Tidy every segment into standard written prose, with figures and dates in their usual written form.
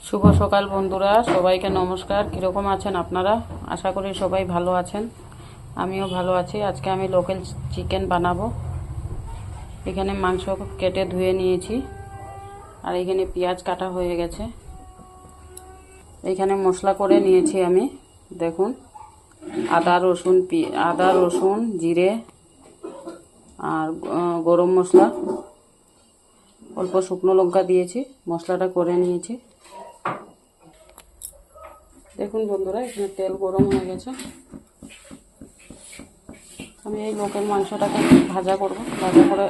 শুভ সকাল বন্ধুরা, সবাইকে নমস্কার। কীরকম আছেন আপনারা? আশা করি সবাই ভালো আছেন, আমিও ভালো আছি। আজকে আমি লোকাল চিকেন বানাবো। এখানে মাংস কেটে ধুয়ে নিয়েছি, আর এখানে পেঁয়াজ কাটা হয়ে গেছে। এখানে মশলা করে নিয়েছি আমি, দেখুন, আদা রসুন জিরে আর গরম মশলা, অল্প শুকনো লঙ্কা দিয়েছি, মশলাটা করে নিয়েছি। দেখুন বন্ধুরা, এখানে তেল গরম হয়ে গেছে। আমি এই লোকের মাংসটাকে ভাজা করব। ভাজা করে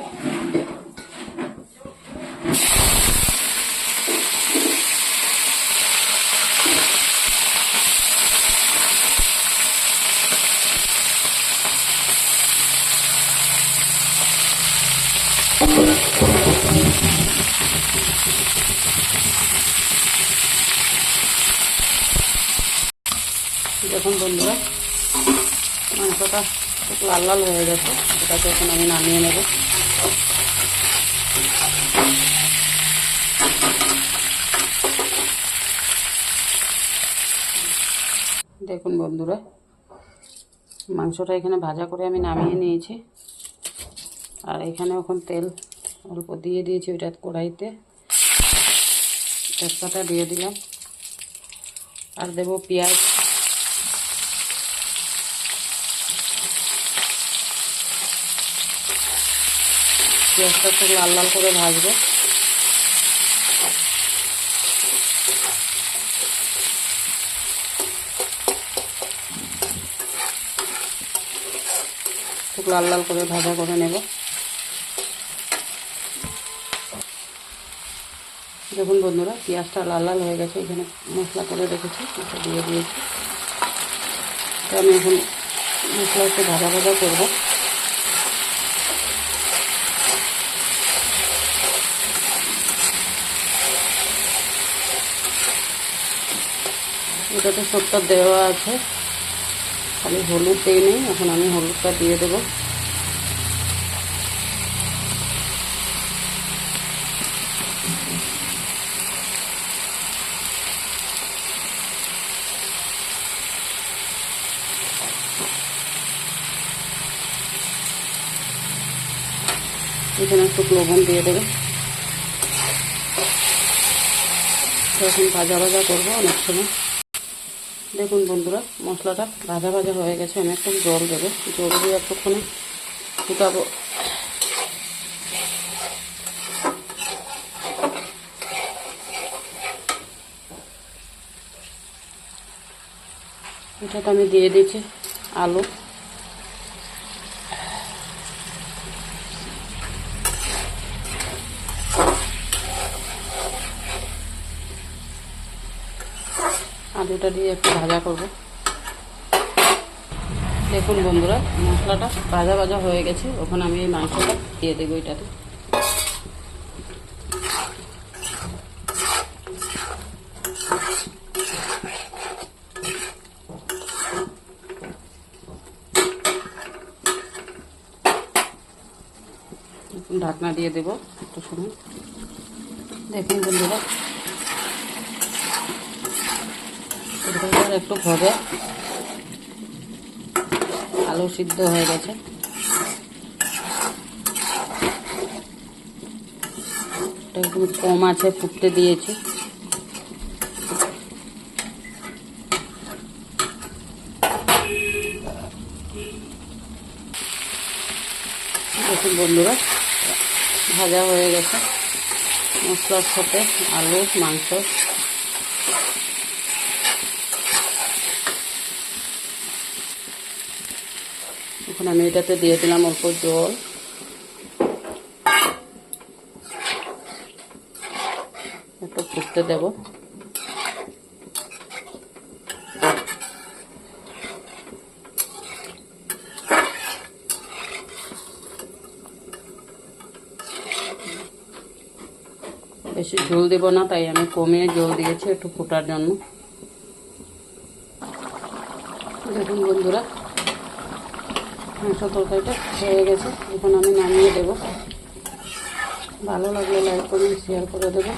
দেখুন বন্ধুরা, মাংসটা খুব লাল লাল হয়ে গেছে। এটাকে এখন আমি নামিয়ে নেব। দেখুন বন্ধুরা, মাংসটা এখানে ভাজা করে আমি নামিয়ে নিয়েছি। আর এখানে এখন তেল অল্প দিয়ে দিয়েছি ওইটা কড়াইতে। তেজপাতা দিয়ে দিলাম, আর দেব পেঁয়াজ। পেঁয়াজটা খুব লাল লাল করে ভাজবো। খুব লাল লাল করে ভাজা করে নেব। দেখুন বন্ধুরা, পেঁয়াজটা লাল লাল হয়ে গেছে। এখানে মশলা করে রেখেছি, এটা দিয়ে দিয়েছি। তো আমি এখন মশলা একটু ভাজা ভাজা করবো। এটাতে সবটা দেওয়া আছে, খালি হলুদ দিই নেই। এখন আমি হলুদটা দিয়ে দেবো। এখানে একটু লবণ দিয়ে দেবো। এখন ভাজা ভাজা করবো অনেক সময়। দেখুন বন্ধুরা, মশলাটা ভাজা ভাজা হয়ে গেছে। আমি একটু জল দেবো, জল দিয়ে একটুখানি ফুটাবো। এটাতে আমি দিয়ে দিচ্ছি আলু। আলুটা দিয়ে একটু ভাজা করব। দেখুন বন্ধুরা, মশলাটা ভাজা ভাজা হয়ে গেছে। ওখানে আমি এই মাংসটা দিয়ে দেবো। এটাতে ঢাকনা দিয়ে দেব একটু সময়। দেখুন বন্ধুরা, একটু হবে, আলু সিদ্ধ হয়ে গেছে। একটু কম আছে, ফুটতে দিয়েছি। দেখুন বন্ধুরা, ভাজা হয়ে গেছে মশলার সাথে আলু মাংস। এখন আমি এটাতে দিয়ে দিলাম অল্প জল। একটু ফুটতে দেব। বেশি ঝোল দেব না, তাই আমি কমিয়ে জল দিয়েছি একটু ফোটার জন্য। দেখুন বন্ধুরা, মাংস তরকারিটা হয়ে গেছে। এখন আমি নামিয়ে দেব। ভালো লাগলে লাইক করুন, শেয়ার করে দেবেন।